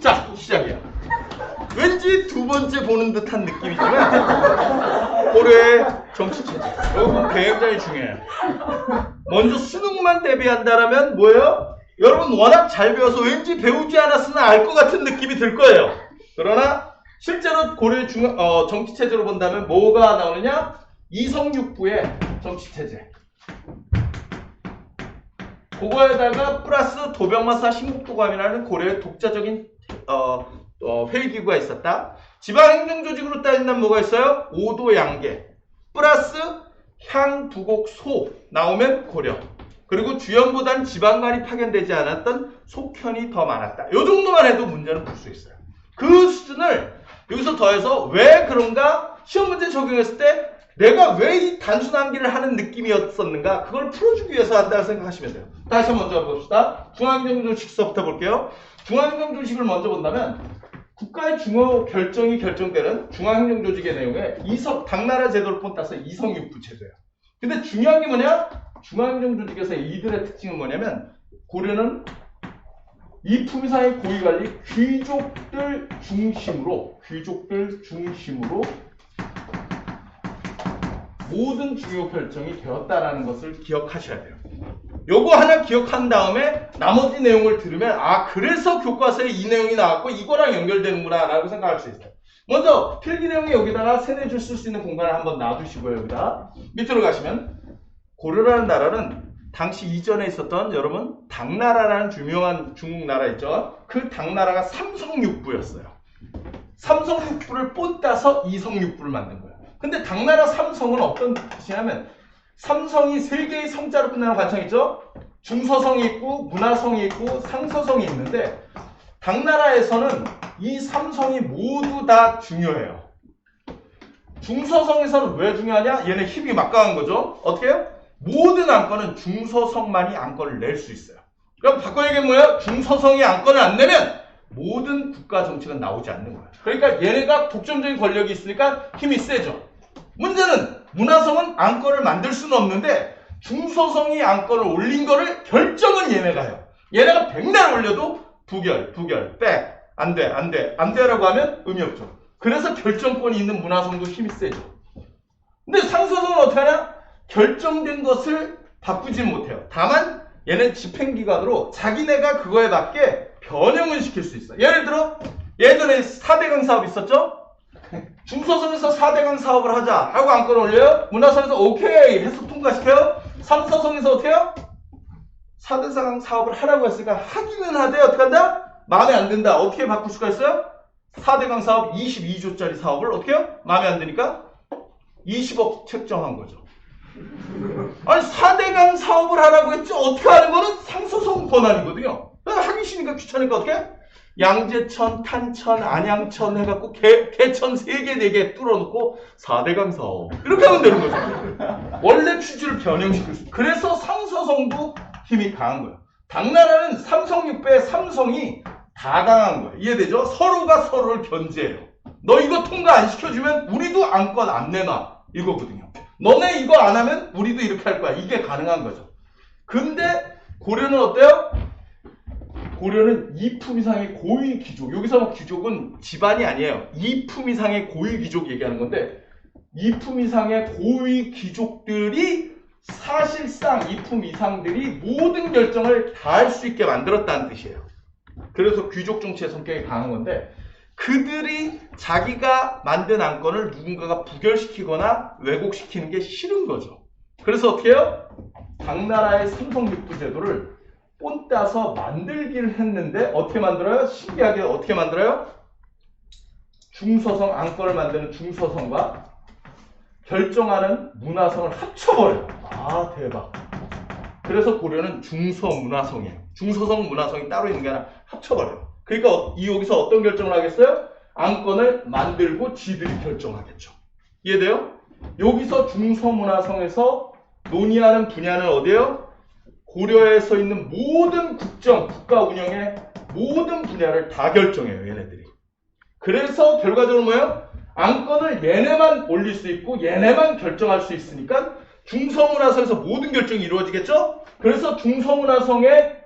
자, 시작이야. 왠지 두 번째 보는 듯한 느낌이지만 고려의 정치체제. 여러분 굉장히 중요해요. 먼저 수능만 대비한다라면 뭐예요? 여러분 워낙 잘 배워서 왠지 배우지 않았으면 알 것 같은 느낌이 들 거예요. 그러나 실제로 고려의 정치체제로 본다면 뭐가 나오느냐? 이성육부의 정치체제. 그거에다가 플러스 도병마사 신국도감이라는 고려의 독자적인 회의기구가 있었다. 지방행정조직으로 따진다면 뭐가 있어요? 오도양계 플러스 향부곡소 나오면 고려. 그리고 주연보단 지방관이 파견되지 않았던 속현이 더 많았다. 이 정도만 해도 문제는 풀 수 있어요. 그 수준을 여기서 더해서 왜 그런가 시험 문제 적용했을 때 내가 왜 이 단순 암기를 하는 느낌이었었는가 그걸 풀어주기 위해서 한다고 생각하시면 돼요. 다시 한번 먼저 봅시다. 중앙행정조직서부터 볼게요. 중앙행정조직을 먼저 본다면 국가의 중요 결정이 결정되는 중앙행정조직의 내용에 당나라 제도를 본따서 이성육부 제도예요. 근데 중요한 게 뭐냐? 중앙행정조직에서 이들의 특징은 뭐냐면 고려는 이품위상의 고위관리 귀족들 중심으로 모든 중요 결정이 되었다라는 것을 기억하셔야 돼요. 요거 하나 기억한 다음에 나머지 내용을 들으면 아 그래서 교과서에 이 내용이 나왔고 이거랑 연결되는구나 라고 생각할 수 있어요. 먼저 필기 내용에 여기다가 세네 줄 쓸 수 있는 공간을 한번 놔두시고요. 여기다 밑으로 가시면 고려라는 나라는 당시 이전에 있었던 여러분 당나라라는 유명한 중국 나라 있죠. 그 당나라가 삼성육부였어요. 삼성육부를 뽐따서 이성육부를 만든 거예요. 근데 당나라 삼성은 어떤 뜻이냐면 삼성이 세 개의 성자로 끝나는 관청 있죠? 중서성이 있고 문화성이 있고 상서성이 있는데 당나라에서는 이 삼성이 모두 다 중요해요. 중서성에서는 왜 중요하냐? 얘네 힘이 막강한 거죠. 어떻게 해요? 모든 안건은 중서성만이 안건을 낼 수 있어요. 그럼 바꿔 얘기하면 뭐예요? 중서성이 안건을 안 내면 모든 국가 정책은 나오지 않는 거예요. 그러니까 얘네가 독점적인 권력이 있으니까 힘이 세죠. 문제는 문화성은 안건을 만들 수는 없는데 중서성이 안건을 올린 거를 결정은 얘네가 해요. 얘네가 백날 올려도 부결, 안 돼라고 하면 의미 없죠. 그래서 결정권이 있는 문화성도 힘이 세죠. 근데 상서성은 어떻게 하냐? 결정된 것을 바꾸지 못해요. 다만 얘는 집행기관으로 자기네가 그거에 맞게 변형을 시킬 수 있어요. 예를 들어 예전에 4대강 사업 있었죠? 중서성에서 4대강 사업을 하자 하고 안건을 올려요. 문화성에서 오케이 해서 통과시켜요. 상서성에서 어떻게 해요? 4대강 사업을 하라고 했으니까 하기는 하되 어떻게 한다? 마음에 안 든다. 어떻게 바꿀 수가 있어요? 4대강 사업 22조짜리 사업을 어떻게 해요? 마음에 안 드니까 20억 책정한 거죠. 아니 4대강 사업을 하라고 했지 어떻게 하는 거는 상서성 권한이거든요. 하기 싫으니까 귀찮으니까 어떻게 해? 양재천, 탄천, 안양천 해갖고 개천 3개, 4개 뚫어놓고 4대강 사업 이렇게 하면 되는 거죠. 원래 취지를 변형시킬 수 있어요. 그래서 상서성도 힘이 강한 거예요. 당나라는 삼성육배의 삼성이 다 강한 거예요. 이해되죠? 서로가 서로를 견제해요. 너 이거 통과 안 시켜주면 우리도 안건 안 내놔 이거거든요. 너네 이거 안 하면 우리도 이렇게 할 거야. 이게 가능한 거죠. 근데 고려는 어때요? 고려는 이품 이상의 고위 귀족. 여기서 귀족은 집안이 아니에요. 이품 이상의 고위 귀족 얘기하는 건데 이품 이상의 고위 귀족들이 사실상 이품 이상들이 모든 결정을 다 할 수 있게 만들었다는 뜻이에요. 그래서 귀족 정치의 성격이 강한 건데 그들이 자기가 만든 안건을 누군가가 부결시키거나 왜곡시키는 게 싫은 거죠. 그래서 어떻게 해요? 당나라의 삼성육부 제도를 뽐따서 만들기를 했는데 어떻게 만들어요? 신기하게 어떻게 만들어요? 중서성 안건을 만드는 중서성과 결정하는 문화성을 합쳐버려요. 아 대박. 그래서 고려는 중서문화성이에요. 중서성 문화성이 따로 있는 게 아니라 합쳐버려요. 그러니까 여기서 어떤 결정을 하겠어요? 안건을 만들고 지들이 결정하겠죠. 이해돼요? 여기서 중서문화성에서 논의하는 분야는 어디예요? 고려에서 있는 모든 국정, 국가 운영의 모든 분야를 다 결정해요. 얘네들이. 그래서 결과적으로 뭐예요? 안건을 얘네만 올릴 수 있고 얘네만 결정할 수 있으니까 중서문화성에서 모든 결정이 이루어지겠죠? 그래서 중서문화성의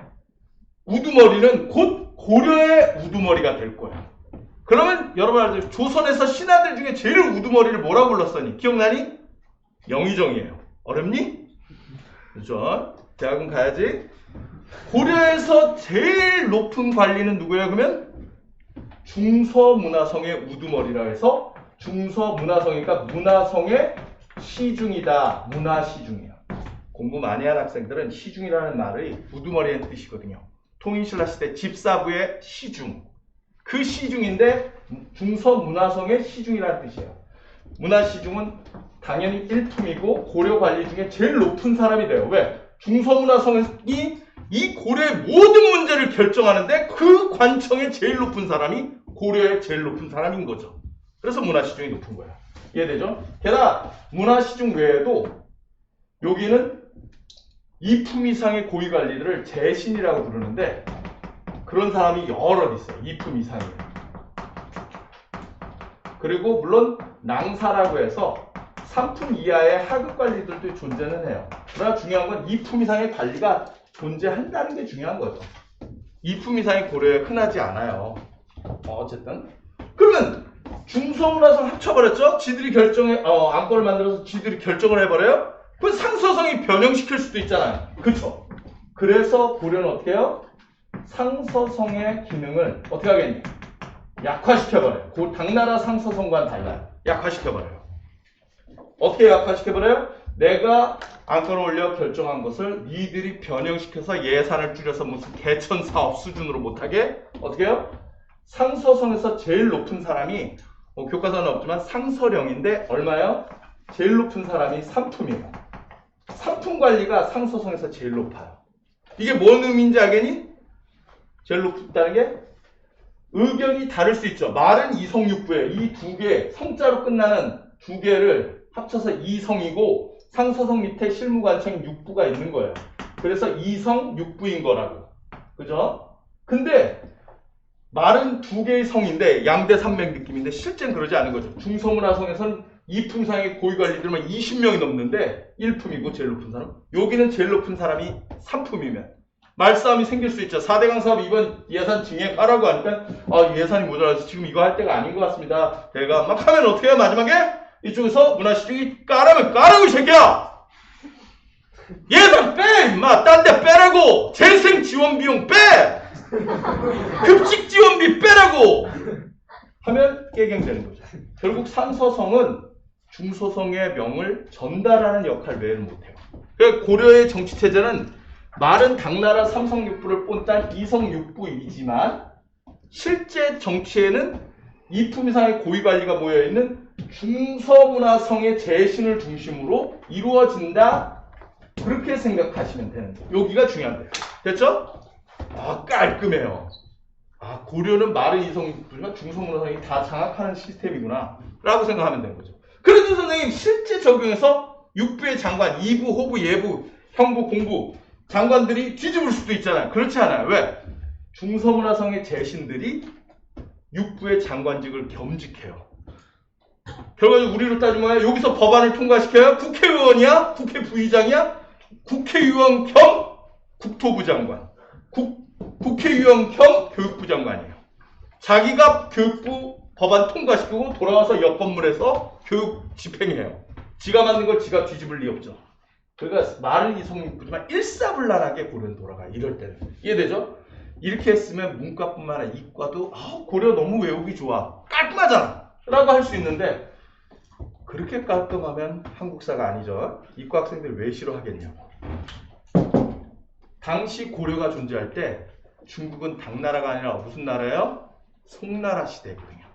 우두머리는 곧 고려의 우두머리가 될 거야. 그러면 여러분 알죠? 조선에서 신하들 중에 제일 우두머리를 뭐라고 불렀었니? 기억나니? 영의정이에요. 어렵니? 그죠? 대학은 가야지. 고려에서 제일 높은 관리는 누구예요? 그러면 중서문화성의 우두머리라 해서 중서문화성이니까 문화성의 시중이다. 문화시중이에요. 공부 많이 한 학생들은 시중이라는 말이 우두머리의 뜻이거든요. 통인신라 시대 집사부의 시중. 그 시중인데 중서문화성의 시중이라는 뜻이에요. 문화시중은 당연히 일품이고 고려 관리 중에 제일 높은 사람이 돼요. 왜? 중서문화성이 이 고려의 모든 문제를 결정하는데 그 관청의 제일 높은 사람이 고려의 제일 높은 사람인 거죠. 그래서 문화시중이 높은 거예요. 이해되죠? 게다가 문화시중 외에도 여기는 2품 이상의 고위관리들을 재신이라고 부르는데 그런 사람이 여럿 있어요. 2품 이상이에요. 그리고 물론 낭사라고 해서 3품 이하의 하급 관리들도 존재는 해요. 그러나 중요한 건 2품 이상의 관리가 존재한다는 게 중요한 거죠. 2품 이상의 고려에 흔하지 않아요. 어쨌든 그러면 중서문화성 합쳐버렸죠? 지들이 안건을 만들어서 지들이 결정을 해버려요? 그 상서성이 변형시킬 수도 있잖아요. 그쵸? 그래서 고려는 어떻게 해요? 상서성의 기능을 어떻게 하겠니? 약화시켜버려요. 당나라 상서성과는 달라요. 약화시켜버려요. 어떻게 약화시켜버려요? 내가 안건을 올려 결정한 것을 니들이 변형시켜서 예산을 줄여서 무슨 개천사업 수준으로 못하게 어떻게 해요? 상서성에서 제일 높은 사람이 교과서는 없지만 상서령인데 얼마요? 제일 높은 사람이 3품이에요. 3품 관리가 상서성에서 제일 높아요. 이게 뭔 의미인지 알겠니? 제일 높다는 게 의견이 다를 수 있죠. 말은 이성육부예요. 이 두 개, 성자로 끝나는 두 개를 합쳐서 이성이고 상서성 밑에 실무관청 육부가 있는 거예요. 그래서 이성 육부인 거라고. 그죠? 근데 말은 두 개의 성인데 양대 산맥 느낌인데 실제는 그러지 않은 거죠. 중서문화성에서는 2품 이상의 고위관리들만 20명이 넘는데 1품이고 제일 높은 사람. 여기는 제일 높은 사람이 3품이면 말싸움이 생길 수 있죠. 4대강 사업 이번 예산 증액하라고 하니까 예산이 모자라서 지금 이거 할 때가 아닌 것 같습니다. 내가 막 하면 어떻게 해요? 마지막에 이쪽에서 문화시중이 까라고 이 새끼야. 예산 빼! 임마! 딴 데 빼라고! 재생 지원 비용 빼! 급식 지원비 빼라고! 하면 깨갱되는 거죠. 결국 상서성은 중서성의 명을 전달하는 역할 외에는 못해요. 그러니까 고려의 정치체제는 말은 당나라 삼성육부를 본딴 이성육부이지만 실제 정치에는 2품 이상의 고위관리가 모여있는 중서문화성의 재신을 중심으로 이루어진다. 그렇게 생각하시면 되는 거예요. 여기가 중요한데요. 됐죠? 깔끔해요. 고려는 말은 이성육부지만 중서문화성이 다 장악하는 시스템이구나 라고 생각하면 되는 거죠. 그래도 선생님 실제 적용해서 육부의 장관, 이부, 호부, 예부, 형부, 공부 장관들이 뒤집을 수도 있잖아요. 그렇지 않아요. 왜? 중서문화성의 재신들이 육부의 장관직을 겸직해요. 결과적으로 우리로 따지면 여기서 법안을 통과시켜요? 국회의원이야? 국회 부의장이야? 국회의원 겸 국토부 장관. 국회의원 겸 교육부 장관이에요. 자기가 교육부 법안 통과시키고 돌아와서 옆 건물에서 교육 집행해요. 지가 만든 걸 지가 뒤집을 리 없죠. 그러니까 말은 이성육부지만 일사불란하게 고려는 돌아가요. 이럴 때는. 이해되죠? 이렇게 했으면 문과뿐만 아니라 이과도 고려 너무 외우기 좋아. 깔끔하잖아. 라고 할 수 있는데 그렇게 깔끔하면 한국사가 아니죠. 이과 학생들 왜 싫어하겠냐고. 당시 고려가 존재할 때 중국은 당나라가 아니라 무슨 나라예요? 송나라 시대거든요.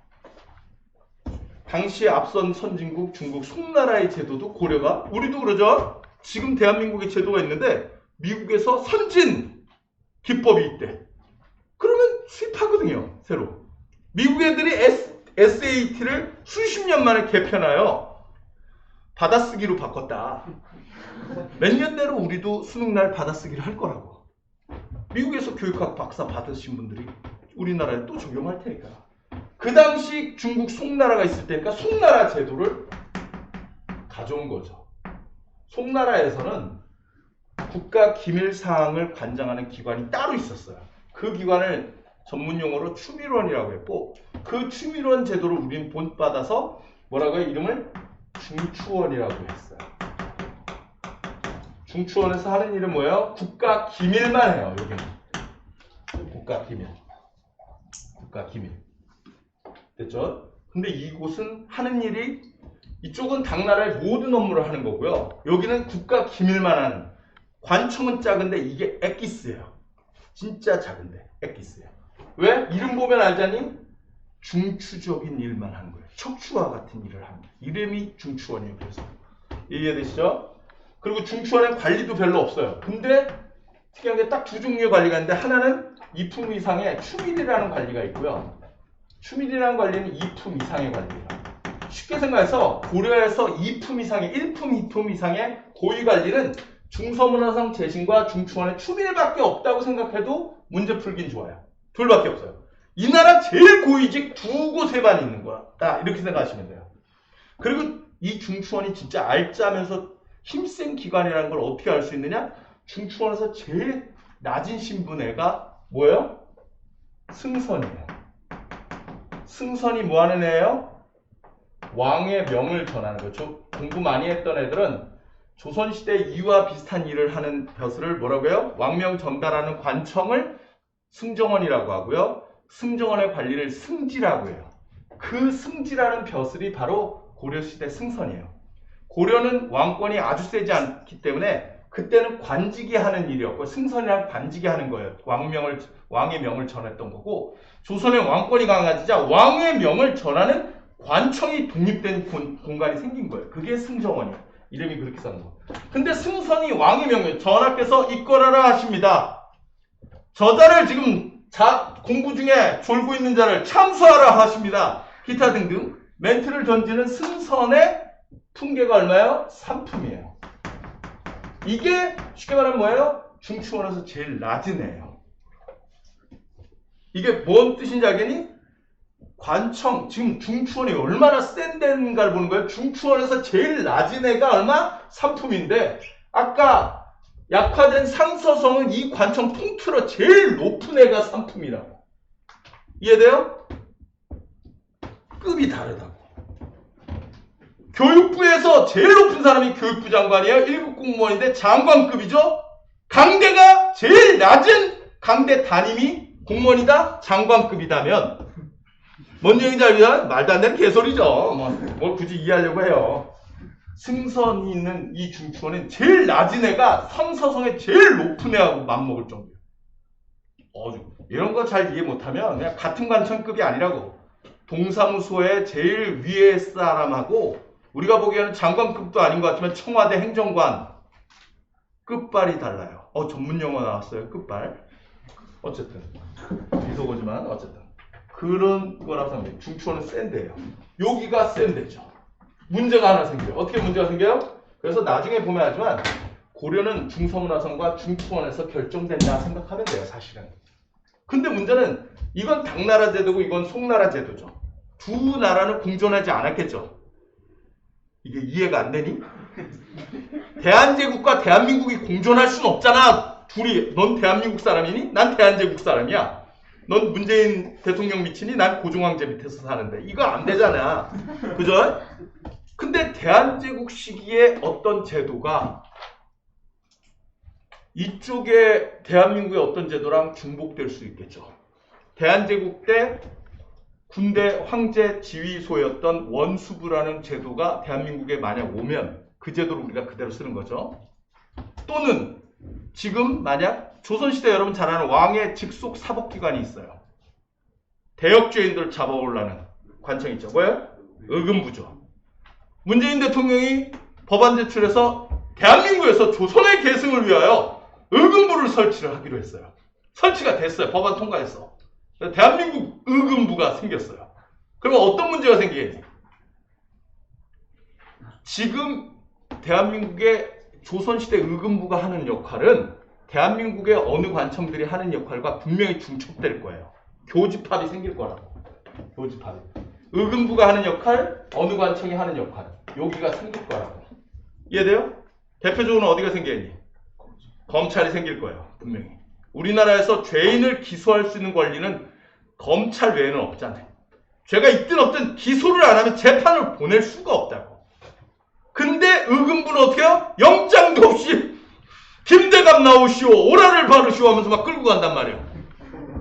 당시 앞선 선진국 중국 송나라의 제도도 고려가 우리도 그러죠. 지금 대한민국의 제도가 있는데 미국에서 선진 기법이 있대. 그러면 수입하거든요. 새로. 미국 애들이 SAT를 수십 년 만에 개편하여 받아쓰기로 바꿨다. 몇 년 내로 우리도 수능날 받아쓰기를 할 거라고. 미국에서 교육학 박사 받으신 분들이 우리나라에 또 적용할 테니까. 그 당시 중국 송나라가 있을 때니까 송나라 제도를 가져온 거죠. 송나라에서는 국가 기밀사항을 관장하는 기관이 따로 있었어요. 그 기관을 전문 용어로 추밀원이라고 했고 그 추밀원 제도를 우리는 본받아서 뭐라고요? 이름을 중추원이라고 했어요. 중추원에서 하는 일은 뭐예요? 국가 기밀만 해요. 여기는 국가 기밀. 국가 기밀. 됐죠? 근데 이곳은 하는 일이 이쪽은 당나라의 모든 업무를 하는 거고요. 여기는 국가 기밀만 하는 관청은 작은데 이게 엑기스예요. 진짜 작은데 엑기스예요. 왜? 이름 보면 알자니? 중추적인 일만 하는 거예요. 척추와 같은 일을 합니다. 이름이 중추원이에요. 그래서 이해되시죠? 그리고 중추원엔 관리도 별로 없어요. 근데 특이한 게 딱 두 종류의 관리가 있는데 하나는 2품 이상의 추밀이라는 관리가 있고요. 추밀이라는 관리는 2품 이상의 관리예요. 쉽게 생각해서 고려에서 2품 이상의 1품, 2품 이상의 고위 관리는 중서문화상 재신과 중추원의 추밀밖에 없다고 생각해도 문제 풀긴 좋아요. 둘밖에 없어요. 이 나라 제일 고위직 두 곳에만 있는 거야. 이렇게 생각하시면 돼요. 그리고 이 중추원이 진짜 알짜면서 힘센 기관이라는 걸 어떻게 알 수 있느냐? 중추원에서 제일 낮은 신분애가 뭐예요? 승선이에요. 승선이 뭐 하는 애예요? 왕의 명을 전하는 거죠. 공부 많이 했던 애들은 조선시대 이와 비슷한 일을 하는 벼슬을 뭐라고 해요? 왕명 전달하는 관청을 승정원이라고 하고요. 승정원의 관리를 승지라고 해요. 그 승지라는 벼슬이 바로 고려시대 승선이에요. 고려는 왕권이 아주 세지 않기 때문에 그때는 관직이 하는 일이었고 승선이랑 관직이 하는 거예요. 왕의 명을 전했던 거고 조선의 왕권이 강화지자 왕의 명을 전하는 관청이 독립된 공간이 생긴 거예요. 그게 승정원이에요. 이름이 그렇게 써는 거. 근데 승선이 왕의 명을 전하께서 이끌어라 하십니다. 저자를 지금 공부 중에 졸고 있는 자를 참수하라 하십니다. 기타 등등 멘트를 던지는 승선의 품계가 얼마예요? 3품이에요. 이게 쉽게 말하면 뭐예요? 중추원에서 제일 낮은 애예요. 이게 뭔 뜻인지 알겠니? 관청, 지금 중추원이 얼마나 센 데인가를 보는 거예요. 중추원에서 제일 낮은 애가 얼마? 3품인데 아까 약화된 상서성은 이 관청 통틀어 제일 높은 애가 3품이라고. 이해돼요? 급이 다르다고. 교육부에서 제일 높은 사람이 교육부 장관이에요. 1급 공무원인데 장관급이죠. 강대가 제일 낮은 강대 담임이 공무원이다. 장관급이다면 뭔 얘기인지 알죠? 말도 안 되는 개소리죠. 뭘 굳이 이해하려고 해요. 승선이 있는 이 중추원은 제일 낮은 애가 상서성의 제일 높은 애하고 맞먹을 정도예요. 이런 거 잘 이해 못하면 그냥 같은 관청급이 아니라고. 동사무소의 제일 위에 사람하고 우리가 보기에는 장관급도 아닌 것 같지만 청와대 행정관 끝발이 달라요. 전문 용어 나왔어요. 끝발. 어쨌든 비속어지만 어쨌든 그런 거라고 생각해요. 중추원은 센 데예요. 여기가 센 데죠. 문제가 하나 생겨요. 어떻게 문제가 생겨요? 그래서 나중에 보면 하지만 고려는 중서문화성과 중추원에서 결정된다 생각하면 돼요. 사실은. 근데 문제는 이건 당나라 제도고 이건 송나라 제도죠. 두 나라는 공존하지 않았겠죠. 이게 이해가 안 되니? 대한제국과 대한민국이 공존할 수는 없잖아. 둘이. 넌 대한민국 사람이니? 난 대한제국 사람이야. 넌 문재인 대통령 밑이니? 난 고종황제 밑에서 사는데. 이거 안 되잖아. 그죠? 근데 대한제국 시기에 어떤 제도가 이쪽에 대한민국의 어떤 제도랑 중복될 수 있겠죠. 대한제국 때 군대 황제 지휘소였던 원수부라는 제도가 대한민국에 만약 오면 그 제도를 우리가 그대로 쓰는 거죠. 또는 지금 만약 조선시대 여러분 잘 아는 왕의 직속 사법기관이 있어요. 대역죄인들 잡아오려는 관청이 있죠. 뭐예요? 의금부죠. 문재인 대통령이 법안 제출해서 대한민국에서 조선의 계승을 위하여 의금부를 설치를 하기로 했어요. 설치가 됐어요. 법안 통과했어. 대한민국 의금부가 생겼어요. 그러면 어떤 문제가 생기겠니? 지금 대한민국의 조선시대 의금부가 하는 역할은 대한민국의 어느 관청들이 하는 역할과 분명히 중첩될 거예요. 교집합이 생길 거라고. 교집합이. 의금부가 하는 역할, 어느 관청이 하는 역할. 여기가 생길 거라고. 이해돼요? 대표적으로 어디가 생기겠니? 검찰이 생길 거예요. 분명히. 우리나라에서 죄인을 기소할 수 있는 권리는 검찰 외에는 없잖아요. 죄가 있든 없든 기소를 안 하면 재판을 보낼 수가 없다고. 근데 의금부는 어떻게 해요? 영장도 없이 김대감 나오시오, 오라를 바르시오 하면서 막 끌고 간단 말이에요.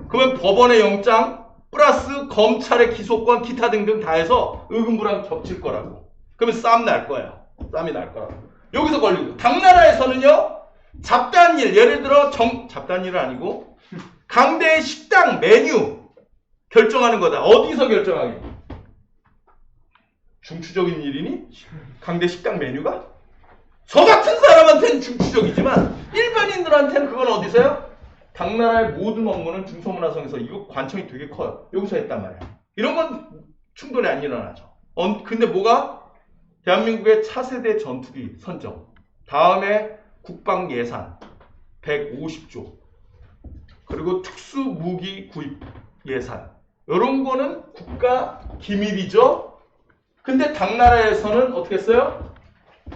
그러면 법원의 영장 플러스 검찰의 기소권 기타 등등 다 해서 의금부랑 겹칠 거라고. 그러면 싸움 날 거예요. 싸움이 날 거라고. 여기서 걸리고. 당나라에서는요, 잡다한 일, 예를 들어 잡다한 일은 아니고 강대의 식당 메뉴 결정하는 거다. 어디서 결정하게? 중추적인 일이니? 강대 식당 메뉴가? 저 같은 사람한테는 중추적이지만 일반인들한테는 그건 어디서요? 당나라의 모든 업무는 중서문화성에서 이거 관청이 되게 커요. 여기서 했단 말이야. 이런 건 충돌이 안 일어나죠. 근데 뭐가? 대한민국의 차세대 전투기 선정, 다음에 국방 예산 150조, 그리고 특수무기 구입 예산, 이런 거는 국가 기밀이죠. 근데 당나라에서는 어떻게 했어요?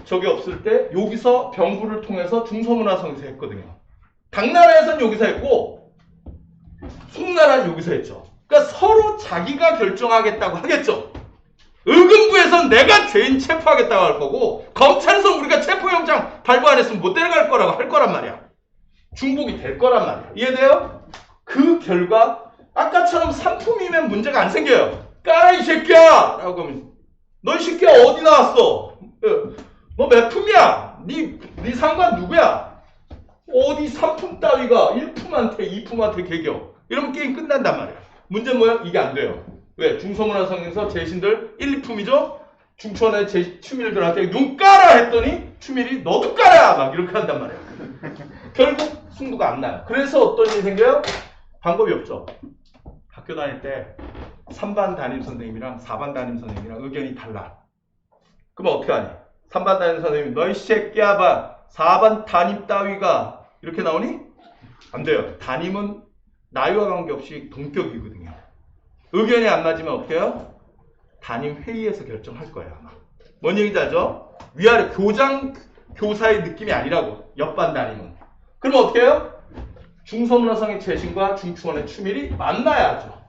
저게 없을 때 여기서 병부를 통해서 중서문화성에서 했거든요. 당나라에서는 여기서 했고 송나라는 여기서 했죠. 그러니까 서로 자기가 결정하겠다고 하겠죠. 의금부에서는 내가 죄인 체포하겠다고 할 거고 검찰에서 우리가 체포영장 발부 안 했으면 못 데려갈 거라고 할 거란 말이야. 중복이 될 거란 말이야. 이해돼요? 그 결과 아까처럼 상품이면 문제가 안 생겨요. 까라 이 새끼야! 라고 하면 너 이 새끼야 어디 나왔어? 너 몇 품이야? 네 상관 누구야? 어디 상품 따위가 1품한테 2품한테 개겨. 이러면 게임 끝난단 말이야. 문제는 뭐야? 이게 안 돼요. 왜? 중서문화성에서 제신들 1, 2품이죠? 중천의 추밀들한테 눈 까라 했더니 추밀이 너도 까라! 막 이렇게 한단 말이야. 결국 승부가 안 나요. 그래서 어떤 일이 생겨요? 방법이 없죠. 학교 다닐 때 3반 담임 선생님이랑 4반 담임 선생님이랑 의견이 달라. 그럼 어떻게 하니? 3반 담임 선생님이 너희 새끼야 봐. 4반 담임 따위가 이렇게 나오니? 안 돼요. 담임은 나이와 관계없이 동격이거든요. 의견이 안 맞으면 어떻게 해요? 담임 회의에서 결정할 거예요. 아마. 뭔 얘기인지 알죠? 위아래 교장, 교사의 느낌이 아니라고. 옆반 담임은. 그럼 어떻게 해요? 중서문화성의 재신과 중추원의 추밀이 만나야죠.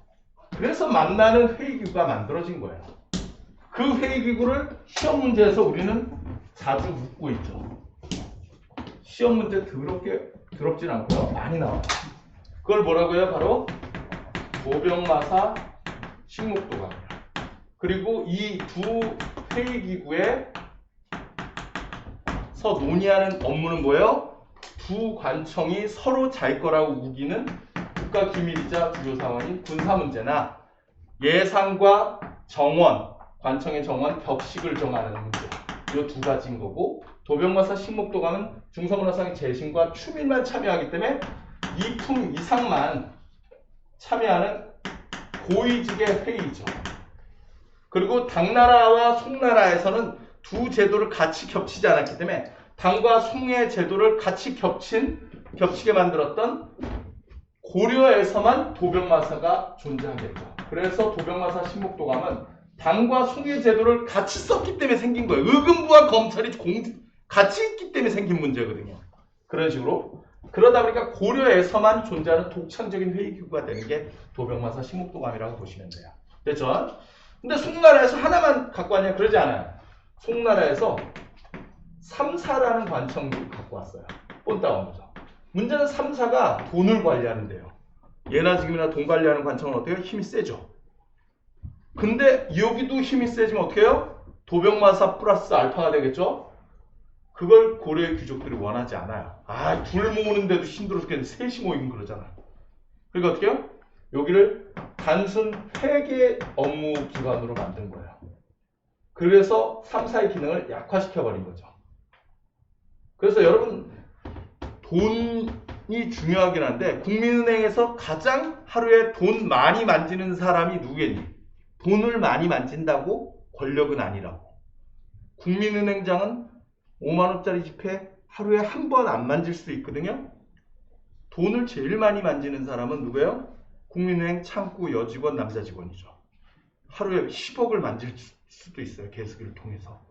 그래서 만나는 회의기구가 만들어진 거예요. 그 회의기구를 시험 문제에서 우리는 자주 묻고 있죠. 시험 문제 더럽진 않고요. 많이 나와요. 그걸 뭐라고 해요? 바로 도병마사 식목도감이에요. 그리고 이 두 회의기구에서 논의하는 업무는 뭐예요? 두 관청이 서로 잘 거라고 우기는 국가기밀이자 주요 사원인 군사문제나 예산과 정원, 관청의 정원, 격식을 정하는 문제. 이 두 가지인 거고, 도병마사 식목도감은 중서문화상의 재신과 추밀만 참여하기 때문에 2품 이상만 참여하는 고위직의 회의죠. 그리고 당나라와 송나라에서는 두 제도를 같이 겹치지 않았기 때문에 당과 송의 제도를 같이 겹치게 만들었던 고려에서만 도병마사가 존재하겠죠. 그래서 도병마사 신목도감은 당과 송의 제도를 같이 썼기 때문에 생긴 거예요. 의금부와 검찰이 같이 있기 때문에 생긴 문제거든요. 그런 식으로. 그러다 보니까 고려에서만 존재하는 독창적인 회의기구가 되는 게 도병마사 신목도감이라고 보시면 돼요. 됐죠? 근데 송나라에서 하나만 갖고 왔냐? 그러지 않아요. 송나라에서 3사라는 관청도 갖고 왔어요. 뻔따온 거죠. 문제는 3사가 돈을 관리하는데요. 예나 지금이나 돈 관리하는 관청은 어때요? 힘이 세죠. 근데 여기도 힘이 세지면 어떻게 해요? 도병마사 플러스 알파가 되겠죠? 그걸 고려의 귀족들이 원하지 않아요. 둘 모으는데도 힘들어 죽겠는데 셋이 모이면 그러잖아. 그러니까 어떻게 해요? 여기를 단순 회계 업무 기관으로 만든 거예요. 그래서 3사의 기능을 약화시켜버린 거죠. 그래서 여러분 돈이 중요하긴 한데 국민은행에서 가장 하루에 돈 많이 만지는 사람이 누구겠니? 돈을 많이 만진다고 권력은 아니라고. 국민은행장은 5만원짜리 지폐 하루에 한 번 안 만질 수도 있거든요. 돈을 제일 많이 만지는 사람은 누구예요? 국민은행 창구 여직원 남자 직원이죠. 하루에 10억을 만질 수도 있어요. 개수기를 통해서.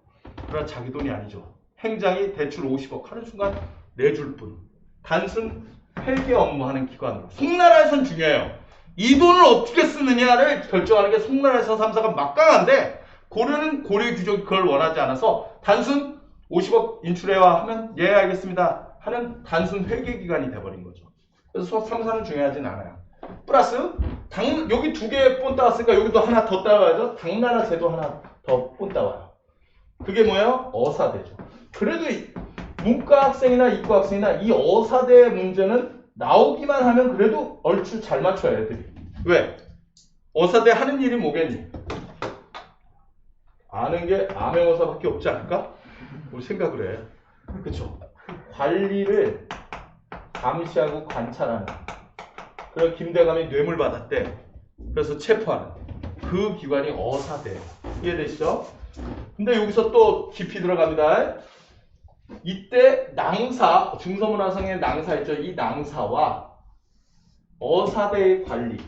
그러나 자기 돈이 아니죠. 행장이 대출 50억 하는 순간 내줄 뿐. 단순 회계 업무하는 기관으로. 송나라에선 중요해요. 이 돈을 어떻게 쓰느냐를 결정하는 게 송나라에서 3사가 막강한데 고려는 고려의 규정이 그걸 원하지 않아서 단순 50억 인출해와 하면 예 알겠습니다 하는 단순 회계기관이 돼버린 거죠. 그래서 3사는 중요하진 않아요. 플러스 여기 두 개 본 따왔으니까 여기도 하나 더 따와야죠. 당나라 제도 하나 더 본 따와요. 그게 뭐예요? 어사대죠. 그래도 문과 학생이나 이과 학생이나 이 어사대 문제는 나오기만 하면 그래도 얼추 잘 맞춰요 애들이. 왜? 어사대 하는 일이 뭐겠니? 아는 게 암행어사밖에 없지 않을까? 우리 생각을 해. 그쵸? 관리를 감시하고 관찰하는 그런 김대감이 뇌물 받았대. 그래서 체포하는 그 기관이 어사대예요. 이해되시죠? 근데 여기서 또 깊이 들어갑니다. 이때 낭사, 중서문화성의 낭사 있죠. 이 낭사와 어사대의 관리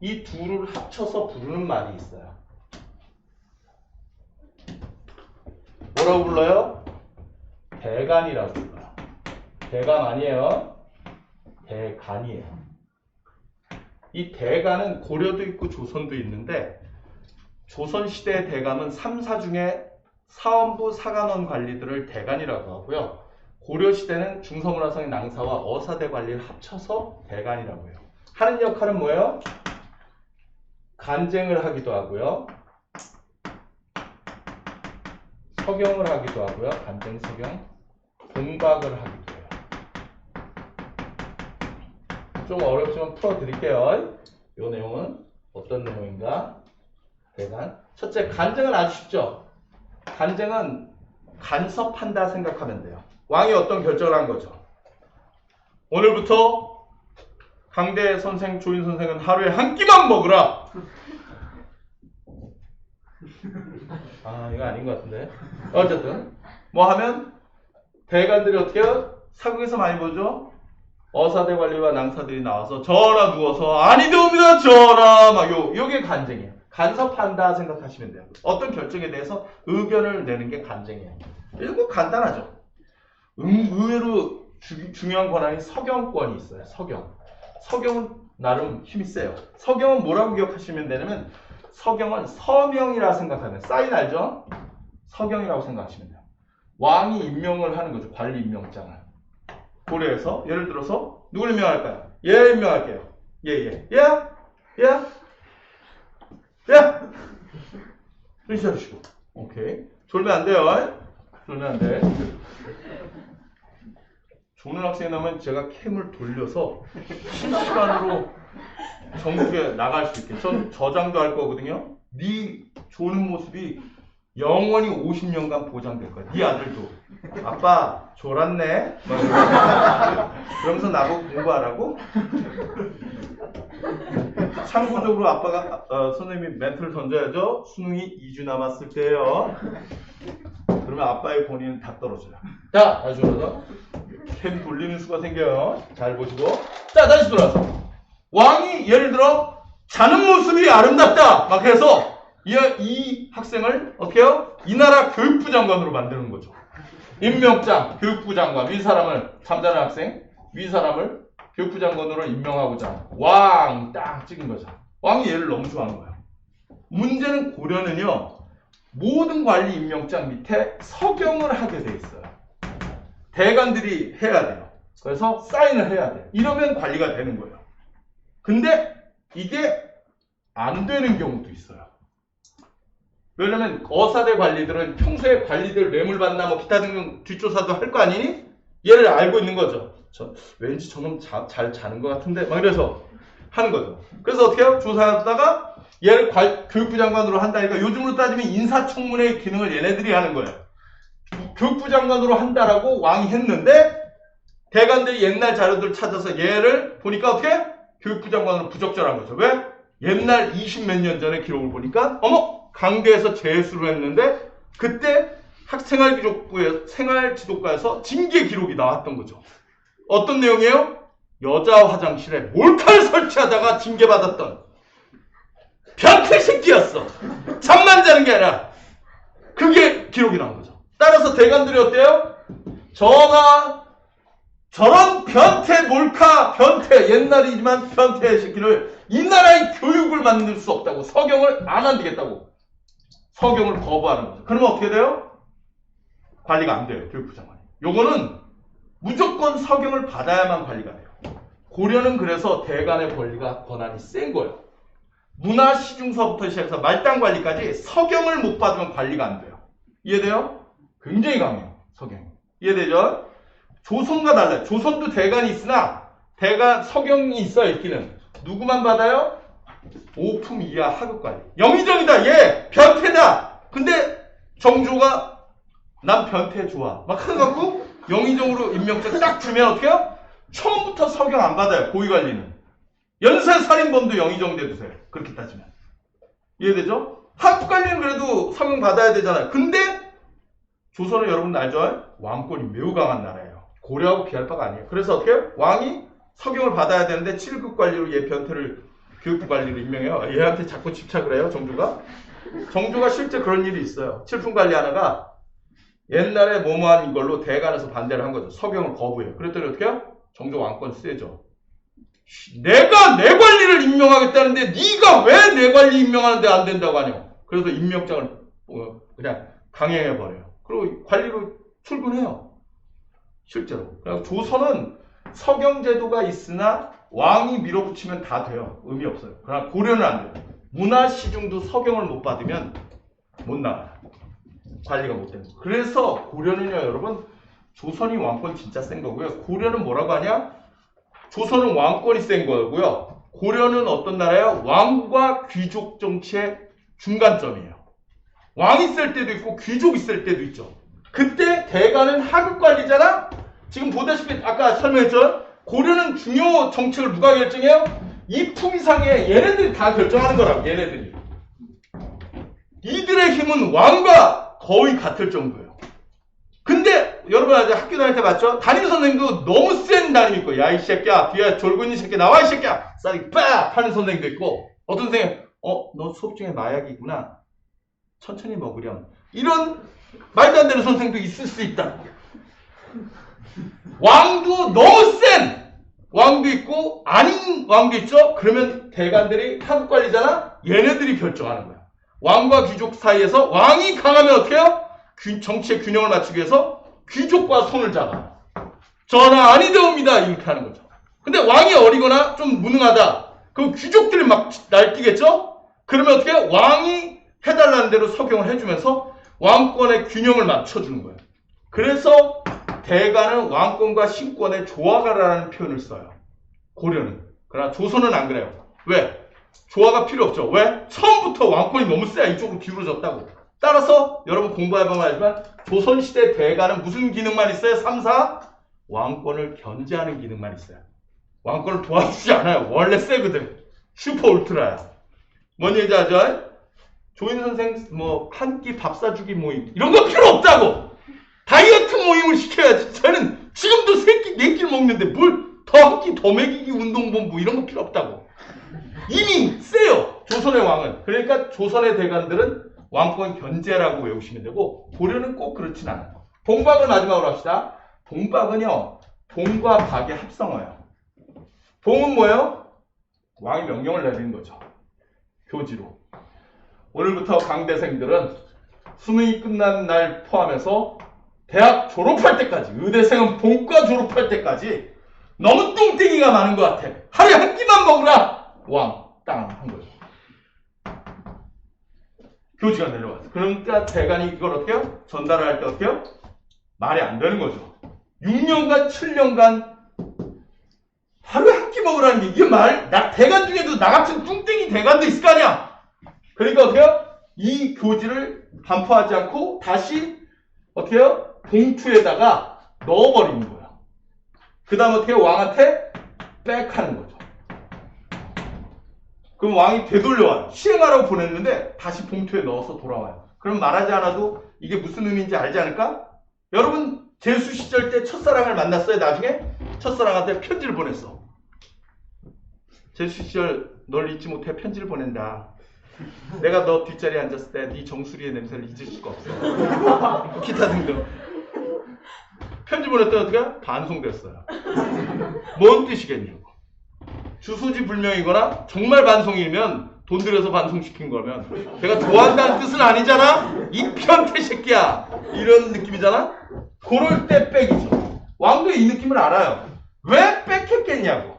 이 둘을 합쳐서 부르는 말이 있어요. 뭐라고 불러요? 대간이라고 불러요. 대간 아니에요. 대간이에요. 이 대간은 고려도 있고 조선도 있는데 조선시대의 대간은 3사 중에 사원부 사간원 관리들을 대간이라고 하고요. 고려시대는 중서문화성의 낭사와 어사대 관리를 합쳐서 대간이라고 해요. 하는 역할은 뭐예요? 간쟁을 하기도 하고요. 서경을 하기도 하고요. 간쟁, 서경, 공박을 하기도 해요. 좀 어렵지만 풀어드릴게요. 이 내용은 어떤 내용인가? 대간. 첫째, 간쟁은 아주 쉽죠? 간쟁은 간섭한다 생각하면 돼요. 왕이 어떤 결정을 한 거죠. 오늘부터 강대 선생, 조인 선생은 하루에 한 끼만 먹으라. 아, 이거 아닌 것 같은데. 어쨌든 뭐 하면 대간들이 어떻게 해요? 사극에서 많이 보죠? 어사대 관리와 낭사들이 나와서 전하 누워서 아니되옵니다 전하 막 요게 간쟁이에요. 간섭한다 생각하시면 돼요. 어떤 결정에 대해서 의견을 내는 게 간쟁이에요. 이거 간단하죠. 의외로 중요한 권한이 서경권이 있어요. 서경은 나름 힘이 세요. 서경은 뭐라고 기억하시면 되냐면 서경은 서명이라 생각하면 사인 알죠? 서경이라고 생각하시면 돼요. 왕이 임명을 하는 거죠. 관리 임명장을. 고려에서 예를 들어서 누굴 임명할까요? 얘 임명할게요. 얘. 정신 차리시고. 오케이. 졸면 안 돼요. 졸면 안 돼. 조는 학생이 나면 제가 캠을 돌려서 실시간으로 전국에 나갈 수 있게. 전 저장도 할 거거든요. 네 조는 모습이 영원히 50년간 보장될 거야. 네 아들도. 아빠 졸았네. 그러면서 나보고 공부하라고? 참고적으로 아빠가 선생님이 멘트를 던져야죠. 수능이 2주 남았을 때예요. 그러면 아빠의 본인은 다 떨어져요. 자, 다시 돌아서 캠 돌리는 수가 생겨요. 잘 보시고. 자, 다시 돌아서 왕이 예를 들어 자는 모습이 아름답다 막 해서 이 학생을 어떻게 해요? 이 나라 교육부 장관으로 만드는 거죠. 임명장, 교육부 장관, 위 사람을 잠자는 학생, 위 사람을 교육부 장관으로 임명하고자 왕 딱 찍은 거죠. 왕이 얘를 너무 좋아하는 거예요. 문제는 고려는요. 모든 관리 임명장 밑에 서경을 하게 돼 있어요. 대관들이 해야 돼요. 그래서 사인을 해야 돼요. 이러면 관리가 되는 거예요. 근데 이게 안 되는 경우도 있어요. 왜냐면 어사대 관리들은 평소에 관리들 뇌물 받나 뭐 기타 등등 뒷조사도 할 거 아니니? 얘를 알고 있는 거죠. 왠지 저놈 잘 자는 것 같은데 막 이래서 하는 거죠. 그래서 어떻게 해요? 조사하다가 얘를 교육부 장관으로 한다니까 요즘으로 따지면 인사청문회 기능을 얘네들이 하는 거예요. 교육부 장관으로 한다라고 왕이 했는데 대관들이 옛날 자료들 찾아서 얘를 보니까 어떻게? 교육부 장관으로 부적절한 거죠. 왜? 옛날 20몇 년 전의 기록을 보니까 어머! 강대에서 재수를 했는데 그때 생활지도과에서 징계 기록이 나왔던 거죠. 어떤 내용이에요? 여자 화장실에 몰카를 설치하다가 징계받았던 변태 새끼였어. 잠만 자는 게 아니라 그게 기록이 나온 거죠. 따라서 대관들이 어때요? 전하 저런 변태 몰카 변태 옛날이지만 변태 새끼를 이 나라의 교육을 만들 수 없다고 서경을 안 한다겠다고 서경을 거부하는 거죠. 그러면 어떻게 돼요? 관리가 안 돼요. 교육부 장관이. 요거는 무조건 서경을 받아야만 관리가 돼요. 고려는 그래서 대간의 권한이 센 거예요. 문화시중서부터 시작해서 말단 관리까지 서경을 못 받으면 관리가 안 돼요. 이해돼요? 굉장히 강해요. 서경. 이해되죠? 조선과 달라요. 조선도 대간이 있으나 서경이 있어요. 읽기는. 누구만 받아요? 5품 이하 하급관리. 영의정이다. 얘 변태다. 근데 정조가 난 변태 좋아. 막 해갖고 영의정으로 임명장 딱 주면 어떻게 해요? 처음부터 서경 안 받아요. 고위관리는. 연쇄살인범도 영의정 대두세요. 그렇게 따지면. 이해되죠? 하급관리는 그래도 서경 받아야 되잖아요. 근데 조선은 여러분 알죠? 왕권이 매우 강한 나라예요. 고려하고 비할 바가 아니에요. 그래서 어떻게 해요? 왕이 서경을 받아야 되는데 7급 관리로 얘 변태를 교육부 관리로 임명해요. 얘한테 자꾸 집착을 해요. 정조가. 정조가 실제 그런 일이 있어요. 7품 관리 하나가 옛날에 뭐뭐한 걸로 대간에서 반대를 한 거죠. 서경을 거부해요. 그랬더니 어떻게 해요? 정조 왕권 세죠. 내가 내 관리를 임명하겠다는데 네가 왜 내 관리 임명하는데 안 된다고 하냐. 그래서 임명장을 그냥 강행해버려요. 그리고 관리로 출근해요. 실제로. 그래서 조선은 서경제도가 있으나 왕이 밀어붙이면 다 돼요. 의미 없어요. 그러나 고려는 안 돼요. 문화시중도 서경을 못 받으면 못 나가요. 관리가 못 되는 거예요. 그래서 고려는요, 여러분, 조선이 왕권이 진짜 센 거고요. 고려는 뭐라고 하냐? 조선은 왕권이 센 거고요. 고려는 어떤 나라예요? 왕과 귀족 정치의 중간점이에요. 왕이 있을 때도 있고 귀족이 있을 때도 있죠. 그때 대간은 하급 관리잖아? 지금 보다시피 아까 설명했죠? 고려는 중요 정책을 누가 결정해요? 이 품 이상의 얘네들이 다 결정하는 거라고. 얘네들이. 이들의 힘은 왕과 거의 같을 정도예요. 근데 여러분 아직 학교 다닐 때 봤죠? 담임 선생님도 너무 센 담임 있고, 야 이 새끼야 뒤에 졸고 있는 새끼 나와 이 새끼야 싹 빡 하는 선생님도 있고, 어떤 선생님 너 수업 중에 마약이 있구나 천천히 먹으렴, 이런 말도 안 되는 선생도 있을 수 있다. 왕도 너무 센 왕도 있고 아닌 왕도 있죠. 그러면 대간들이 하급 관리잖아. 얘네들이 결정하는 거야. 왕과 귀족 사이에서 왕이 강하면 어떻게 해요? 정치의 균형을 맞추기 위해서 귀족과 손을 잡아. 전하 아니되옵니다 이렇게 하는 거죠. 근데 왕이 어리거나 좀 무능하다. 그럼 귀족들이 막 날뛰겠죠. 그러면 어떻게 해요? 왕이 해달라는 대로 서경을 해주면서 왕권의 균형을 맞춰주는 거예요. 그래서 대간은 왕권과 신권의 조화가라는 표현을 써요. 고려는. 그러나 조선은 안 그래요. 왜? 조화가 필요 없죠. 왜? 처음부터 왕권이 너무 세야 이쪽으로 기울어졌다고. 따라서 여러분 공부해보면 알지만 조선시대 대간은 무슨 기능만 있어요? 3, 4? 왕권을 견제하는 기능만 있어요. 왕권을 도와주지 않아요. 원래 세거든. 슈퍼 울트라야. 뭔 얘기인지 알죠? 조인 선생 한 끼 밥 사주기 모임 이런 거 필요 없다고. 다이어트 모임을 시켜야지. 저는 지금도 세 끼, 네 끼를 먹는데 뭘 더 한 끼 더 먹이기 운동본부 이런 거 필요 없다고. 이미 세요. 조선의 왕은. 그러니까 조선의 대간들은 왕권 견제라고 외우시면 되고, 고려는 꼭 그렇진 않아요. 동박을 마지막으로 합시다. 동박은요, 동과 박의 합성어예요. 동은 뭐예요? 왕이 명령을 내리는 거죠. 교지로. 오늘부터 강대생들은 수능이 끝난 날 포함해서 대학 졸업할 때까지, 의대생은 본과 졸업할 때까지 너무 뚱땡이가 많은 것 같아. 하루에 한 끼만 먹으라! 왕, 땅, 한 거죠. 교지가 내려왔어. 그러니까 대간이 이걸 어떻게 해요? 전달을 할 때 어떻게 해요? 말이 안 되는 거죠. 6년간, 7년간 하루에 한 끼 먹으라는 게 이게 대간 중에도 나 같은 뚱땡이 대간도 있을 거 아니야? 그러니까 어떻게 해요? 이 교지를 반포하지 않고 다시 어떻게 해요? 봉투에다가 넣어버리는 거예요. 그 다음 어떻게 해요? 왕한테 백하는 거죠. 그럼 왕이 되돌려와요. 시행하라고 보냈는데 다시 봉투에 넣어서 돌아와요. 그럼 말하지 않아도 이게 무슨 의미인지 알지 않을까? 여러분 제수 시절 때 첫사랑을 만났어요. 나중에 첫사랑한테 편지를 보냈어. 제수 시절 널 잊지 못해 편지를 보낸다. 내가 너 뒷자리에 앉았을 때 네 정수리의 냄새를 잊을 수가 없어. 기타 등등. 편지 보냈더니 어떻게? 반송됐어요. 뭔 뜻이겠냐고. 주소지 불명이거나 정말 반송이면 돈 들여서 반송시킨 거면 내가 좋아한다는 뜻은 아니잖아? 이 변태 새끼야! 이런 느낌이잖아? 그럴 때 빽이죠. 왕도 이 느낌을 알아요. 왜 빽했겠냐고.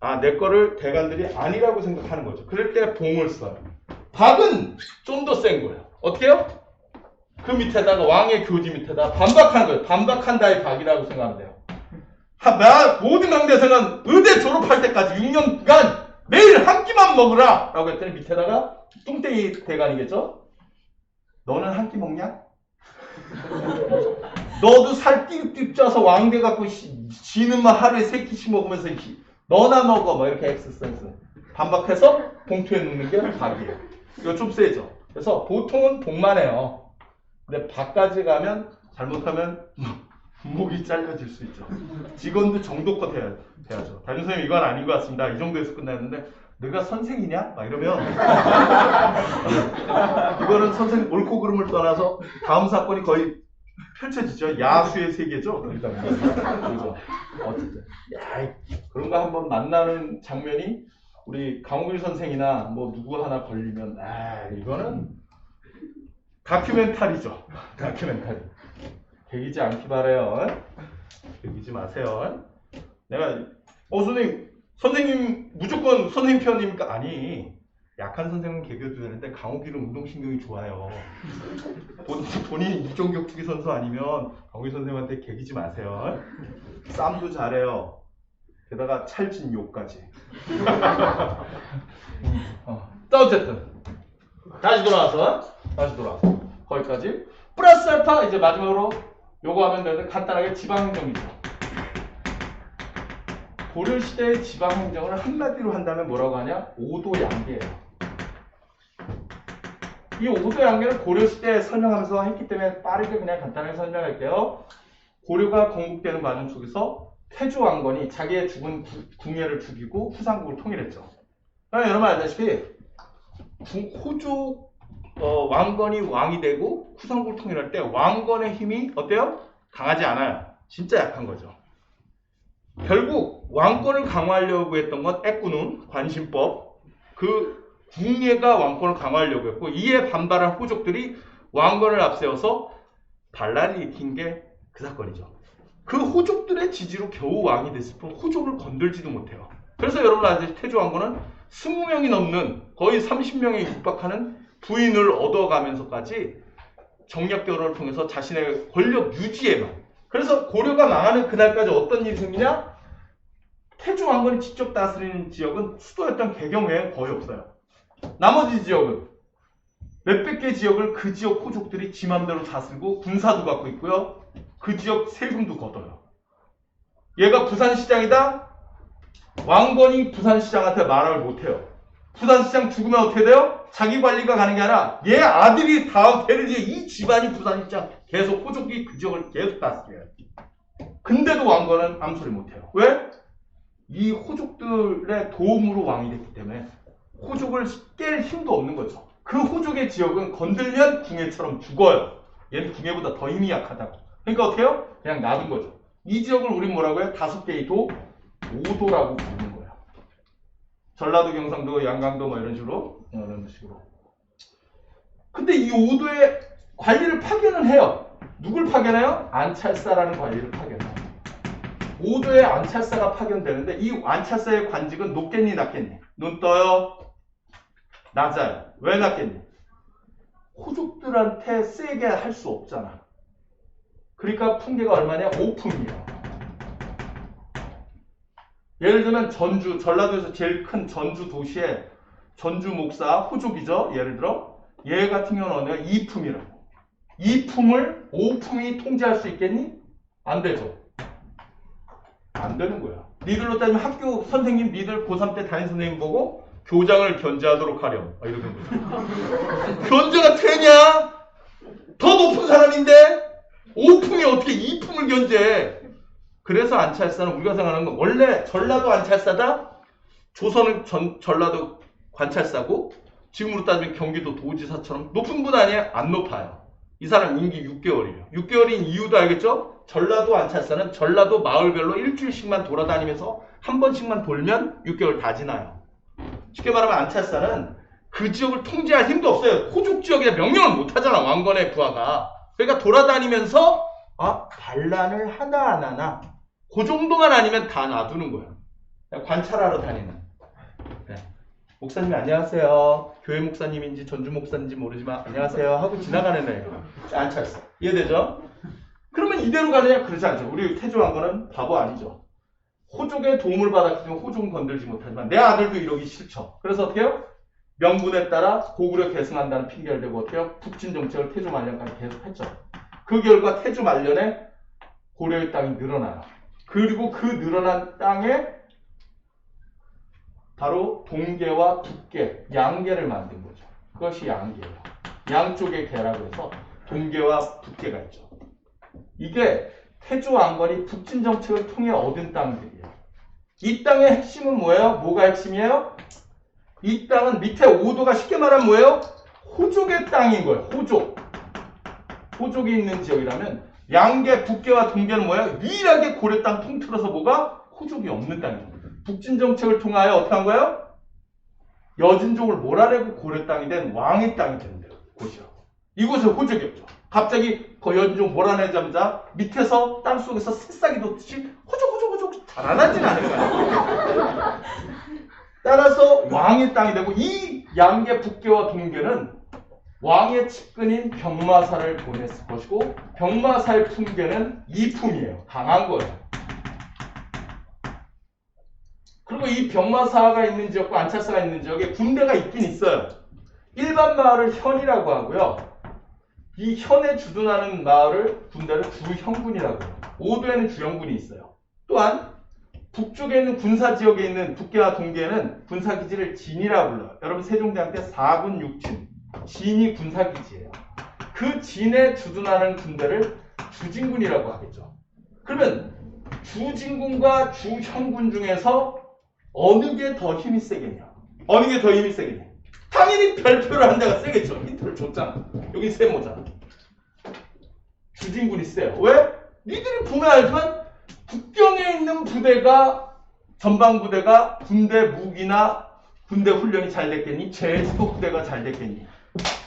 아, 내 거를 대관들이 아니라고 생각하는 거죠. 그럴 때 봉을 써요. 박은 좀 더 센 거예요. 어떻게 해요? 그 밑에다가 왕의 교지 밑에다 반박하는 거예요. 반박한다의 박이라고 생각하면 돼요. 나 모든 강대생은 의대 졸업할 때까지 6년간 매일 한 끼만 먹으라! 라고 했더니 밑에다가 뚱땡이 대관이겠죠? 너는 한 끼 먹냐? 너도 살 띠룩띠룩 쪄서 왕대 갖고 지는 만 하루에 3끼씩 먹으면서 너나 먹어. 뭐 이렇게 엑스센스. 반박해서 봉투에 넣는 게 박이에요. 이거 좀 세죠? 그래서 보통은 복만 해요. 근데 박까지 가면 잘못하면 목이 잘려질 수 있죠. 직원도 정도껏 해야죠. 담임선생님 이건 아닌 것 같습니다. 이 정도에서 끝났는데 너가 선생이냐? 막 이러면 이거는 선생님 옳고 그름을 떠나서 다음 사건이 거의 펼쳐지죠. 야수의 세계죠. 그러니까 그죠. 어쨌든 야, 그런 거 한번 만나는 장면이 우리 강우길 선생이나 뭐 누구 하나 걸리면 이거는 다큐멘터리죠. 다큐멘터리. 개기지 않기 바래요. 개기지 마세요. 내가 선생님 무조건 선생님 편입니까? 아니, 약한 선생은 개겨도 되는데 강욱이는 운동신경이 좋아요. 본인이 이종격투기 선수 아니면 강욱이 선생님한테 개기지 마세요. 쌈도 잘해요. 게다가 찰진 욕까지. 어쨌든 다시 돌아와서 거기까지 플러스 알파. 이제 마지막으로 요거 하면 되는데 간단하게 지방행정이죠. 고려시대의 지방행정을 한마디로 한다면 뭐라고 하냐? 오도양계예요. 이 오도양계는 고려시대에 설명하면서 했기 때문에 빠르게 그냥 간단하게 설명할게요. 고려가 건국되는 과정 속에서 태조왕건이 자기의 죽은 궁예를 죽이고 후삼국을 통일했죠. 여러분 알다시피 호조 왕건이 왕이 되고 후삼국을 통일할 때 왕건의 힘이 어때요? 강하지 않아요. 진짜 약한 거죠. 결국 왕권을 강화하려고 했던 건 애꾸눈 관심법, 그 궁예가 왕권을 강화하려고 했고 이에 반발한 호족들이 왕건을 앞세워서 반란을 일으킨 게 그 사건이죠. 그 호족들의 지지로 겨우 왕이 됐을 뿐 호족을 건들지도 못해요. 그래서 여러분 아시다시피 태조 왕건은 20명이 넘는 거의 30명에 육박하는 부인을 얻어가면서까지 정략 결혼을 통해서 자신의 권력 유지에만. 그래서 고려가 망하는 그날까지 어떤 일이 생기냐? 태조 왕건이 직접 다스리는 지역은 수도였던 개경 외에는 거의 없어요. 나머지 지역은 몇백 개 지역을 그 지역 호족들이 지 맘대로 다스리고 군사도 갖고 있고요. 그 지역 세금도 걷어요. 얘가 부산시장이다? 왕건이 부산시장한테 말을 못해요. 부산시장 죽으면 어떻게 돼요? 자기 관리가 가는 게 아니라 얘 아들이 다음 대를 이어 이 집안이 부산시장 계속 호족이 그 지역을 계속 다스려요. 근데도 왕건은 아무 소리 못해요. 왜? 이 호족들의 도움으로 왕이 됐기 때문에 호족을 깰 힘도 없는 거죠. 그 호족의 지역은 건들면 궁예처럼 죽어요. 얘는 궁예보다 더 힘이 약하다고. 그러니까 어떻게 해요? 그냥 놔둔 거죠. 이 지역을 우린 뭐라고 해요? 5개의 도, 5도라고 부르는 거예요. 전라도, 경상도, 양강도 뭐 이런 식으로. 근데 이 5도의 관리를 파견을 해요. 누굴 파견해요? 안찰사라는 관리를 파견해요. 5도의 안찰사가 파견되는데 이 안찰사의 관직은 높겠니 낮겠니? 눈 떠요. 낮아요. 왜 낮겠니? 호족들한테 세게 할 수 없잖아. 그러니까 품계가 얼마냐? 5품이에요. 예를 들면 전주, 전라도에서 제일 큰 전주 도시의 전주 목사 호족이죠. 예를 들어 얘 같은 경우는 2품이라고. 2품을 5품이 통제할 수 있겠니? 안 되죠. 안 되는 거야. 니들로 따지면 학교 선생님, 니들 고3 때 담임 선생님 보고 교장을 견제하도록 하렴. 이렇게 된 거죠. 견제가 되냐? 더 높은 사람인데 5품이 어떻게 2품을 견제해? 그래서 안찰사는 우리가 생각하는 건 원래 전라도 안찰사다? 조선은 전라도 관찰사고 지금으로 따지면 경기도 도지사처럼 높은 분 아니에요? 안 높아요. 이 사람 임기 6개월이에요. 6개월인 이유도 알겠죠? 전라도 안찰사는 전라도 마을별로 일주일씩만 돌아다니면서 한 번씩만 돌면 6개월 다 지나요. 쉽게 말하면 안찰사는 그 지역을 통제할 힘도 없어요. 호족 지역에 명령을 못 하잖아, 왕건의 부하가. 그러니까 돌아다니면서 반란을 하나 안 하나 그 정도만 아니면 다 놔두는 거예요. 그냥 관찰하러 다니는. 네. 목사님 안녕하세요. 교회 목사님인지 전주 목사인지 모르지만 안녕하세요 하고 지나가는 애예요. 안찰사. 이해되죠? 그러면 이대로 가느냐? 그러지 않죠. 우리 태조 왕건은 바보 아니죠. 호족의 도움을 받았기 때문에 호족은 건들지 못하지만 내 아들도 이러기 싫죠. 그래서 어떻게 해요? 명분에 따라 고구려 계승한다는 핑계를 대고 어떻게 해요? 북진 정책을 태조 말년까지 계속 했죠. 그 결과 태조 말년에 고려의 땅이 늘어나요. 그리고 그 늘어난 땅에 바로 동계와 북계, 양계를 만든 거죠. 그것이 양계예요. 양쪽의 계라고 해서 동계와 북계가 있죠. 이게 태조 왕건이 북진 정책을 통해 얻은 땅들이에요. 이 땅의 핵심은 뭐예요? 뭐가 핵심이에요? 이 땅은 밑에 5도가 쉽게 말하면 뭐예요? 호족의 땅인 거예요. 호족. 호족이 있는 지역이라면 양계, 북계와 동계는 뭐예요? 유일하게 고려 땅 통틀어서 뭐가? 호족이 없는 땅이에요. 북진 정책을 통하여 어떻게 한 거예요? 여진족을 몰아내고 고려 땅이 된 왕의 땅이 된 곳이라고. 이곳에 호족이 없죠. 갑자기 여진족 몰아내자마자 밑에서 땅속에서 새싹이 돋듯이 호족 자라나진 않을 거예요. 따라서 왕의 땅이 되고 이 양계, 북계와 동계는 왕의 측근인 병마사를 보냈을 것이고 병마사의 품계는 이품이에요. 강한 거예요. 그리고 이 병마사가 있는 지역과 안찰사가 있는 지역에 군대가 있긴 있어요. 일반 마을을 현이라고 하고요. 이 현에 주둔하는 마을을 군대를 주형군이라고 해요. 5도에는 주형군이 있어요. 또한 북쪽에 있는 군사지역에 있는 북계와 동계는 군사기지를 진이라고 불러요. 여러분 세종대왕 때 4군 6진, 진이 군사기지예요. 그 진에 주둔하는 군대를 주진군이라고 하겠죠. 그러면 주진군과 주형군 중에서 어느 게 더 힘이 세겠냐? 어느 게 더 힘이 세겠냐? 당연히 별표를 한 데가 세겠죠. 힌트를 줬잖아. 여기 세모잖아. 주진군이 세요. 왜? 니들이 보면 알지만 국경에 있는 부대가 전방부대가 군대 무기나 군대 훈련이 잘 됐겠니? 제주도 부대가 잘 됐겠니?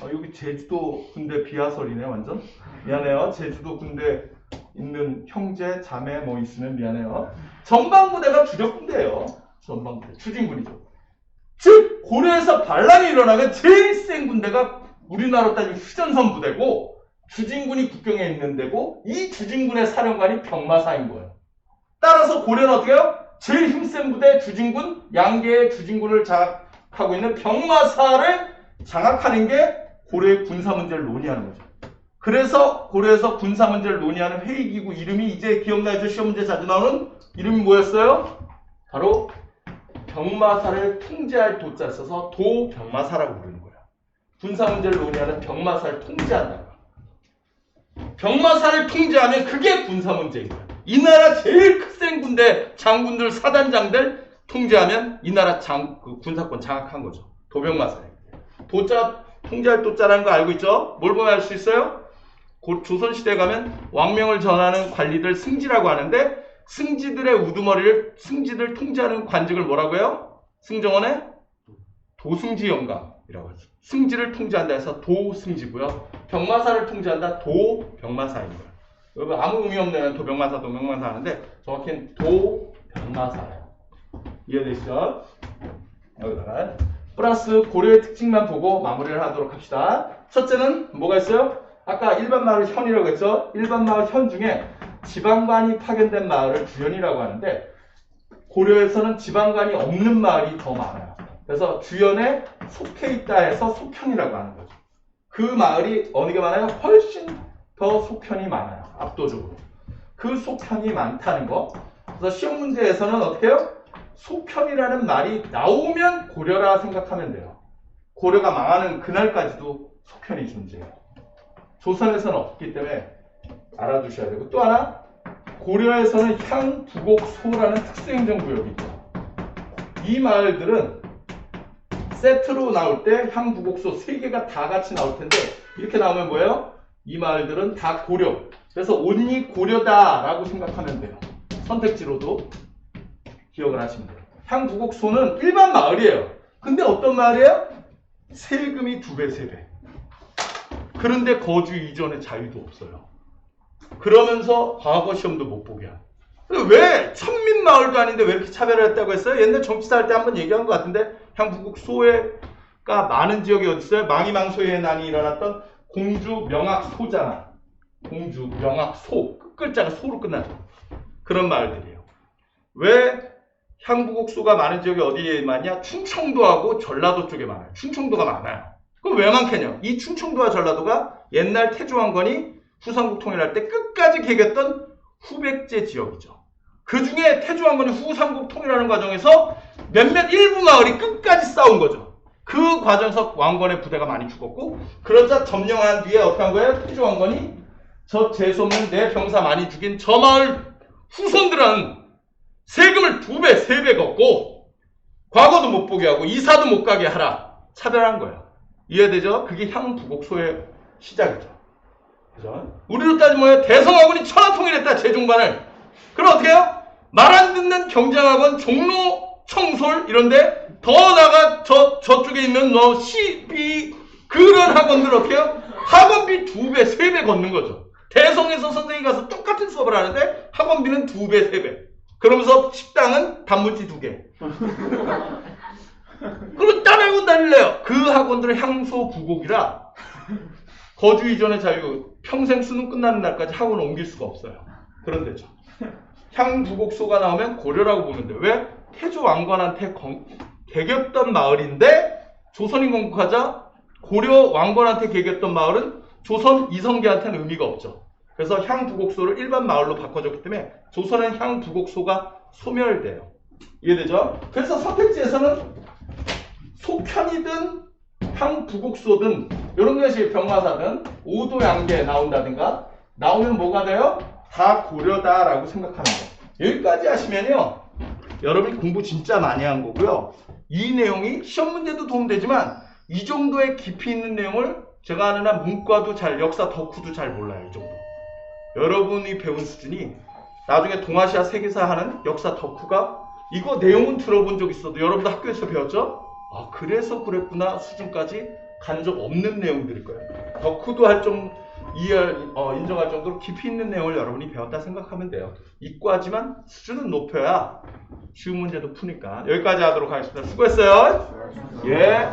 여기 제주도 군대 비하설이네 완전. 미안해요. 제주도 군대 있는 형제 자매 뭐 있으면 미안해요. 전방부대가 주력군대예요. 전방부대 추진군이죠. 즉 고려에서 반란이 일어나면 제일 센 군대가 우리나라 따지면 휴전선 부대고 주진군이 국경에 있는 데고 이 주진군의 사령관이 병마사인 거예요. 따라서 고려는 어떻게 해요? 제일 힘센 부대 주진군, 양계의 주진군을 장악하고 있는 병마사를 장악하는 게 고려의 군사 문제를 논의하는 거죠. 그래서 고려에서 군사 문제를 논의하는 회의기구 이름이 이제 기억나죠? 시험 문제 자주 나오는 이름이 뭐였어요? 바로 병마사를 통제할 도자를 써서 도병마사라고 부르는 거예요. 군사 문제를 논의하는 병마사를 통제한다. 병마사를 통제하면 그게 군사 문제인 거예요. 이 나라 제일 센 군대 장군들 사단장들 통제하면 이 나라 군사권 장악한 거죠. 도병마사예요. 도자 통제할 도자라는 거 알고 있죠? 뭘 보면 알 수 있어요? 곧 조선시대에 가면 왕명을 전하는 관리들 승지라고 하는데 승지들의 우두머리를 승지들 통제하는 관직을 뭐라고 해요? 승정원의 도승지 영감이라고 하죠. 승지를 통제한다 해서 도승지고요. 병마사를 통제한다 도병마사인 거예요. 여러분 아무 의미 없는 도병마사 하는데 정확히는 도병마사예요. 이해되시죠? 여기다가 플러스 고려의 특징만 보고 마무리를 하도록 합시다. 첫째는 뭐가 있어요? 아까 일반 마을 현이라고 했죠? 일반 마을 현 중에 지방관이 파견된 마을을 주현이라고 하는데 고려에서는 지방관이 없는 마을이 더 많아요. 그래서 주현에 속해 있다 해서 속현이라고 하는 거죠. 그 마을이 어느 게 많아요? 훨씬 더 속현이 많아요. 압도적으로. 그 속현이 많다는 거. 그래서 시험 문제에서는 어떻게 해요? 속현이라는 말이 나오면 고려라 생각하면 돼요. 고려가 망하는 그날까지도 속현이 존재해요. 조선에서는 없기 때문에 알아두셔야 되고 또 하나 고려에서는 향, 부곡, 소라는 특수행정구역이 있죠. 이 마을들은 세트로 나올 때 향, 부곡, 소 세 개가 다 같이 나올 텐데 이렇게 나오면 뭐예요? 이 마을들은 다 고려. 그래서 온리 고려다라고 생각하면 돼요. 선택지로도 기억을 하시면 돼요. 향부곡소는 일반 마을이에요. 근데 어떤 마을이에요? 세금이 2배, 3배. 그런데 거주 이전의 자유도 없어요. 그러면서 과거 시험도 못 보게 하는. 왜 천민마을도 아닌데 왜 이렇게 차별을 했다고 했어요? 옛날 정치사 할 때 한번 얘기한 것 같은데 향부곡소가 많은 지역이 어디 있어요? 망이망소의 난이 일어났던 공주 명악소잖아. 공주 명악소. 끝글자가 소로 끝나죠. 그런 마을들이에요. 왜 향부곡소가 많은 지역이 어디에 많냐? 충청도하고 전라도 쪽에 많아요. 충청도가 많아요. 그럼 왜 많겠냐? 이 충청도와 전라도가 옛날 태조왕건이 후삼국 통일할 때 끝까지 개겼던 후백제 지역이죠. 그 중에 태조왕건이 후삼국 통일하는 과정에서 몇몇 일부 마을이 끝까지 싸운 거죠. 그 과정에서 왕건의 부대가 많이 죽었고, 그러자 점령한 뒤에 어떻게 한 거예요? 태조왕건이 저 재수없는 내 병사 많이 죽인 저 마을 후손들은 세금을 2배, 3배 걷고 과거도 못 보게 하고 이사도 못 가게 하라. 차별한 거예요. 이해되죠? 그게 향부곡소의 시작이죠. 그죠? 우리로 따지면 대성학원이 천하통일했다. 제중반을. 그럼 어떻게 해요? 말 안 듣는 경장학원, 종로, 청솔 이런데 더 나가 저쪽에 있는 시비 그런 학원들 어떻게 해요? 학원비 2배, 3배 걷는 거죠. 대성에서 선생님이 가서 똑같은 수업을 하는데 학원비는 2배, 3배. 그러면서 식당은 단무지 2개. 그리고 딴 학원 다닐래요. 그 학원들은 향소부곡이라 거주 이전의 자유, 평생 수능 끝나는 날까지 학원을 옮길 수가 없어요. 그런 데죠. 향부곡소가 나오면 고려라고 보는데 왜? 태조 왕건한테 개겼던 마을인데 조선인 건국하자 고려 왕건한테 개겼던 마을은 조선 이성계한테는 의미가 없죠. 그래서 향부곡소를 일반 마을로 바꿔줬기 때문에 조선은 향부곡소가 소멸돼요. 이해되죠? 그래서 선택지에서는 속현이든 향부곡소든 이런 것이 병화사든 오도양계 나온다든가 나오면 뭐가 돼요? 다 고려다라고 생각하는 거. 여기까지 하시면요. 여러분이 공부 진짜 많이 한 거고요. 이 내용이 시험 문제도 도움되지만 이 정도의 깊이 있는 내용을 제가 아는 한 문과도 역사 덕후도 잘 몰라요. 이 정도. 여러분이 배운 수준이 나중에 동아시아 세계사 하는 역사 덕후가 이거 내용은 들어본 적 있어도 여러분도 학교에서 배웠죠? 아, 그래서 그랬구나 수준까지 간 적 없는 내용들일 거예요. 덕후도 인정할 정도로 깊이 있는 내용을 여러분이 배웠다 생각하면 돼요. 이과지만 수준은 높여야 쉬운 문제도 푸니까. 여기까지 하도록 하겠습니다. 수고했어요. 예.